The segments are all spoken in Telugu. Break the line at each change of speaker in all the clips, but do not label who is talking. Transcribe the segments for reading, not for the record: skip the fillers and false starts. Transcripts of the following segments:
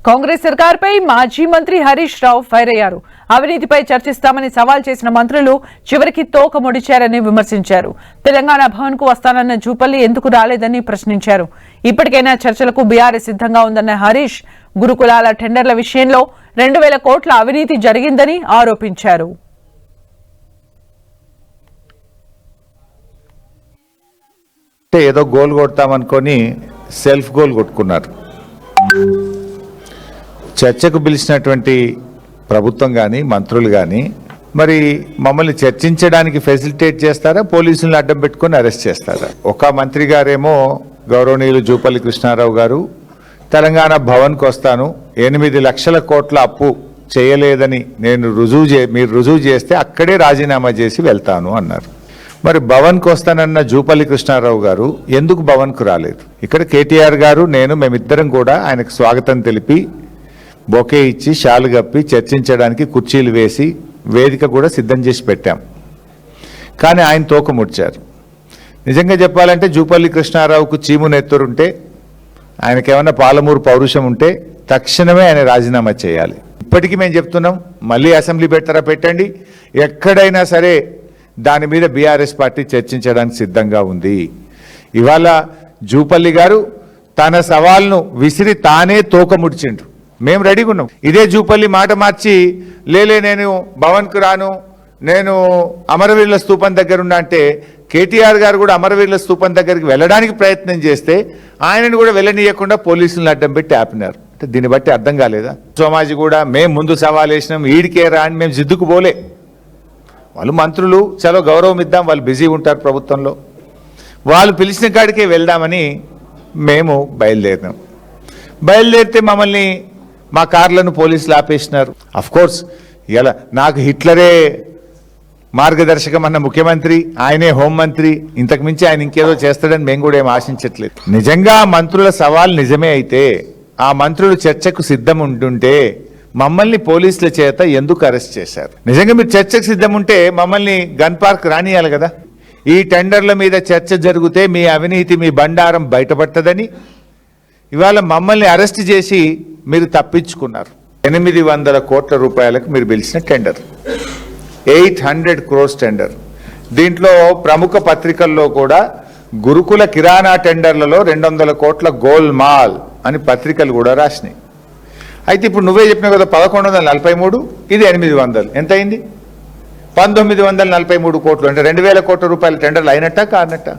కాంగ్రెస్ సర్కార్పై మాజీ మంత్రి హరీష్ రావు ఫైర్ అయ్యారు. అవినీతిపై చర్చిస్తామని సవాల్ చేసిన మంత్రులు చివరికి తోక ముడిచారని విమర్శించారు. తెలంగాణ భవన్ కు వస్తానన్న జూపల్లి ఎందుకు రాలేదని ప్రశ్నించారు. ఇప్పటికైనా చర్చలకు బీఆర్ఎస్ సిద్ధంగా ఉందన్న హరీష్ గురుకులాల టెండర్ల విషయంలో 2,000 కోట్ల అవినీతి జరిగిందని ఆరోపించారు.
ఏదో గోల్ కొడతామనుకొని సెల్ఫ్ గోల్ కొట్టుకున్నారు. చర్చకు పిలిచినటువంటి ప్రభుత్వం కానీ మంత్రులు కానీ మరి మమ్మల్ని చర్చించడానికి ఫెసిలిటేట్ చేస్తారా, పోలీసులను అడ్డం పెట్టుకొని అరెస్ట్ చేస్తారా? ఒక మంత్రి గారేమో గౌరవనీయులు జూపల్లి కృష్ణారావు గారు తెలంగాణ భవన్కి వస్తాను, 8 లక్షల కోట్ల అప్పు చేయలేదని మీరు రుజువు చేస్తే అక్కడే రాజీనామా చేసి వెళ్తాను అన్నారు. మరి భవన్కి వస్తానన్న జూపల్లి కృష్ణారావు గారు ఎందుకు భవన్కు రాలేదు? ఇక్కడ కేటీఆర్ గారు మేమిద్దరం కూడా ఆయనకు స్వాగతం తెలిపి బొకే ఇచ్చి షాలు కప్పి చర్చించడానికి కుర్చీలు వేసి వేదిక కూడా సిద్ధం చేసి పెట్టాం. కానీ ఆయన తోక ముడిచారు. నిజంగా చెప్పాలంటే జూపల్లి కృష్ణారావుకు చీము నెత్తురుంటే, ఆయనకేమన్నా పాలమూరు పౌరుషం ఉంటే తక్షణమే ఆయన రాజీనామా చేయాలి. ఇప్పటికీ మేము చెప్తున్నాం, మళ్ళీ అసెంబ్లీ పెట్టండి, ఎక్కడైనా సరే దాని మీద బీఆర్ఎస్ పార్టీ చర్చించడానికి సిద్ధంగా ఉంది. ఇవాళ జూపల్లి గారు తన సవాల్ను విసిరి తానే తోక ముడిచిండు. మేము రెడీగా ఉన్నాం. ఇదే జూపల్లి మాట మార్చి నేను భవన్కు రాను, నేను అమరవీరుల స్తూపం దగ్గర ఉన్నా అంటే కేటీఆర్ గారు కూడా అమరవీరుల స్తూపం దగ్గరికి వెళ్ళడానికి ప్రయత్నం చేస్తే ఆయనను కూడా వెళ్ళనీయకుండా పోలీసులను అడ్డం పెట్టి ఆపినారు. అంటే దీన్ని బట్టి అర్థం కాలేదా? సోమాజీ కూడా మేము ముందు సవాల్ వేసినాం, ఈడికే రా అని మేము జిద్దుకు పోలే. వాళ్ళు మంత్రులు, చలో గౌరవం ఇద్దాం, వాళ్ళు బిజీ ఉంటారు ప్రభుత్వంలో, వాళ్ళు పిలిచిన కాడికే వెళ్దామని మేము బయలుదేరితే మమ్మల్ని మా కార్లను పోలీసులు ఆపేసినారు. అఫ్కోర్స్ ఇలా నాకు హిట్లరే మార్గదర్శకం అన్న ముఖ్యమంత్రి, ఆయనే హోంమంత్రి, ఇంతకు మించి ఆయన ఇంకేదో చేస్తాడని మేము కూడా ఏం ఆశించట్లేదు. నిజంగా మంత్రుల సవాల్ నిజమే అయితే, ఆ మంత్రులు చర్చకు సిద్ధం ఉంటుంటే మమ్మల్ని పోలీసుల చేత ఎందుకు అరెస్ట్ చేశారు? నిజంగా మీరు చర్చకు సిద్ధం ఉంటే మమ్మల్ని గన్ పార్క్ రానియాలి కదా. ఈ టెండర్ల మీద చర్చ జరిగితే మీ అవినీతి, మీ బండారం బయటపడుతుందని ఇవాళ మమ్మల్ని అరెస్ట్ చేసి మీరు తప్పించుకున్నారు. 800 కోట్ల రూపాయలకు మీరు పిలిచిన టెండర్, 800 crores టెండర్. దీంట్లో ప్రముఖ పత్రికల్లో కూడా గురుకుల కిరాణా టెండర్లలో 200 కోట్ల గోల్మాల్ అని పత్రికలు కూడా రాసినాయి. అయితే ఇప్పుడు నువ్వే చెప్పినావు కదా 1143, ఇది 800, ఎంత అయింది? 1943 కోట్లు. అంటే 2,000 కోట్ల రూపాయల టెండర్లు అయినట్టా కానట్టా?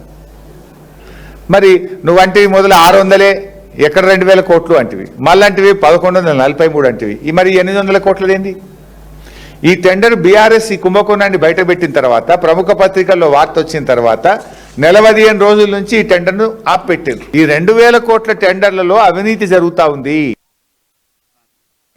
మరి నువ్వంటివి మొదలు 600, ఎక్కడ 2,000 కోట్లు అంటివి, మళ్ళంటివి 1143 అంటివి, మరి 800 కోట్లది ఏంది? ఈ టెండర్ బీఆర్ఎస్ ఈ కుంభకోణాన్ని బయటపెట్టిన తర్వాత, ప్రముఖ పత్రికల్లో వార్త వచ్చిన తర్వాత 15 రోజుల నుంచి ఈ టెండర్ను ఆపిపెట్టారు. ఈ 2,000 కోట్ల టెండర్లలో అవినీతి జరుగుతూ ఉంది.